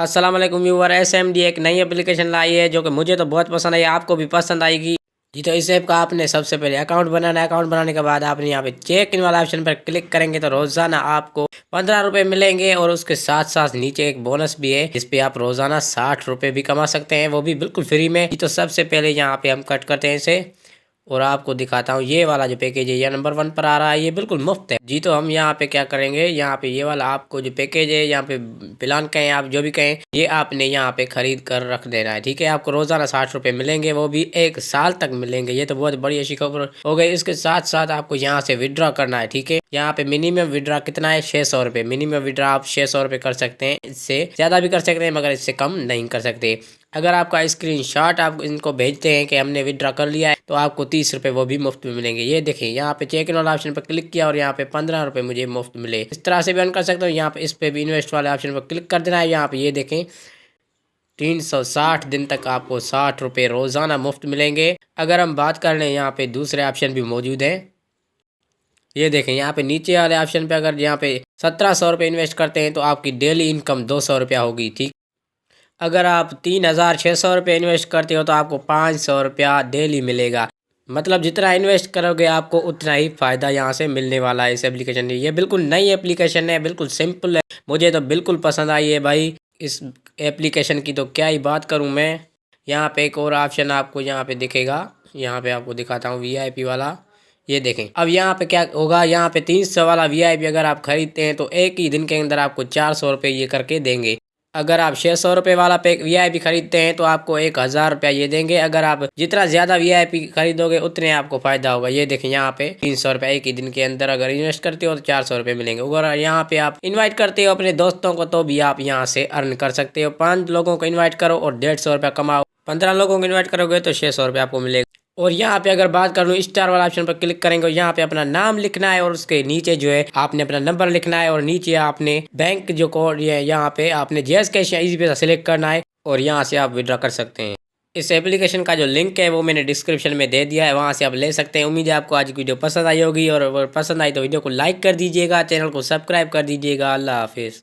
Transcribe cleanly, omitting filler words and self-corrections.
अस्सलाम वालेकुम viewer. SMD एक नई एप्लीकेशन लाई है जो कि मुझे तो बहुत पसंद आई, आपको भी पसंद आएगी जी। तो इस ऐप का आपने सबसे पहले अकाउंट बनाना है। अकाउंट बनाने के बाद आपने यहाँ पे चेक इन वाला ऑप्शन पर क्लिक करेंगे तो रोजाना आपको 15 रुपए मिलेंगे और उसके साथ साथ नीचे एक बोनस भी है जिस पे आप रोजाना 60 रुपए भी कमा सकते हैं, वो भी बिल्कुल फ्री में। तो सबसे पहले यहाँ पे हम कट करते हैं इसे और आपको दिखाता हूँ ये वाला जो पैकेज है, ये नंबर 1 पर आ रहा है, ये बिल्कुल मुफ्त है जी। तो हम यहाँ पे क्या करेंगे, यहाँ पे ये वाला आपको जो पैकेज है, यहाँ पे प्लान कहें आप जो भी कहें, ये आपने यहाँ पे खरीद कर रख देना है, ठीक है। आपको रोजाना 60 रुपए मिलेंगे, वो भी 1 साल तक मिलेंगे। ये तो बहुत बड़ी अच्छी खबर हो गई। इसके साथ साथ आपको यहाँ से विड्रॉ करना है, ठीक है। यहाँ पे मिनिमम विड्रॉ कितना है, 600 रुपए मिनिमम विड्रॉ आप 600 रुपए कर सकते हैं। इससे ज्यादा भी कर सकते हैं मगर इससे कम नहीं कर सकते। अगर आपका स्क्रीनशॉट आप इनको भेजते हैं कि हमने विड्रॉ कर लिया है तो आपको 30 रुपए वो भी मुफ्त में मिलेंगे। ये देखिए यहाँ पे चेक इन वाला ऑप्शन पर क्लिक किया और यहाँ पे 15 रुपए मुझे मुफ्त मिले। इस तरह से भी अर्न कर सकते हो। यहाँ पे इस पे भी इन्वेस्ट वाले ऑप्शन पर क्लिक कर देना है। यहाँ पे ये देखें 360 दिन तक आपको 60 रुपए रोजाना मुफ्त मिलेंगे। अगर हम बात कर लें यहाँ पे दूसरे ऑप्शन भी मौजूद हैं। ये देखें यहाँ पे नीचे वाले ऑप्शन पे अगर यहाँ पे 1700 रुपये इन्वेस्ट करते हैं तो आपकी डेली इनकम 200 रुपया होगी, ठीक। अगर आप 3600 रुपये इन्वेस्ट करते हो तो आपको 500 रुपया डेली मिलेगा। मतलब जितना इन्वेस्ट करोगे आपको उतना ही फ़ायदा यहाँ से मिलने वाला है इस एप्लीकेशन में। ये बिल्कुल नई एप्लीकेशन है, बिल्कुल सिंपल है, मुझे तो बिल्कुल पसंद आई है भाई। इस एप्लीकेशन की तो क्या ही बात करूँ मैं। यहाँ पे एक और ऑप्शन आपको यहाँ पे दिखेगा, यहाँ पे आपको दिखाता हूँ VIP वाला। ये देखें अब यहाँ पे क्या होगा, यहाँ पे 300 वाला VIP अगर आप खरीदते हैं तो एक ही दिन के अंदर आपको 400 रुपये ये करके देंगे। अगर आप 600 रुपये वाला पैक VIP खरीदते हैं तो आपको 1000 रुपया ये देंगे। अगर आप जितना ज़्यादा VIP खरीदोगे उतने आपको फ़ायदा होगा। ये देखें यहाँ पे 300 रुपये एक ही दिन के अंदर अगर इन्वेस्ट करते हो तो 400 रुपये मिलेंगे। अगर यहाँ पे आप इन्वाइट करते हो अपने दोस्तों को तो भी आप यहाँ से अर्न कर सकते हो। 5 लोगों को इन्वाइट करो और 150 रुपया कमाओ। 15 लोगों को इन्वाइट करोगे तो 600 रुपये आपको मिलेगा। और यहाँ पे अगर बात करूँ स्टार वाला ऑप्शन पर क्लिक करेंगे और यहाँ पे अपना नाम लिखना है और उसके नीचे जो है आपने अपना नंबर लिखना है और नीचे आपने बैंक जो कोड है यहाँ पे आपने जैस कैश या इजी पैसा सिलेक्ट करना है और यहाँ से आप विड्रॉ कर सकते हैं। इस एप्लीकेशन का जो लिंक है वो मैंने डिस्क्रिप्शन में दे दिया है, वहाँ से आप ले सकते हैं। उम्मीद है आपको आज की वीडियो पसंद आई होगी और पसंद आई तो वीडियो को लाइक कर दीजिएगा, चैनल को सब्सक्राइब कर दीजिएगा। अल्लाह हाफिज़।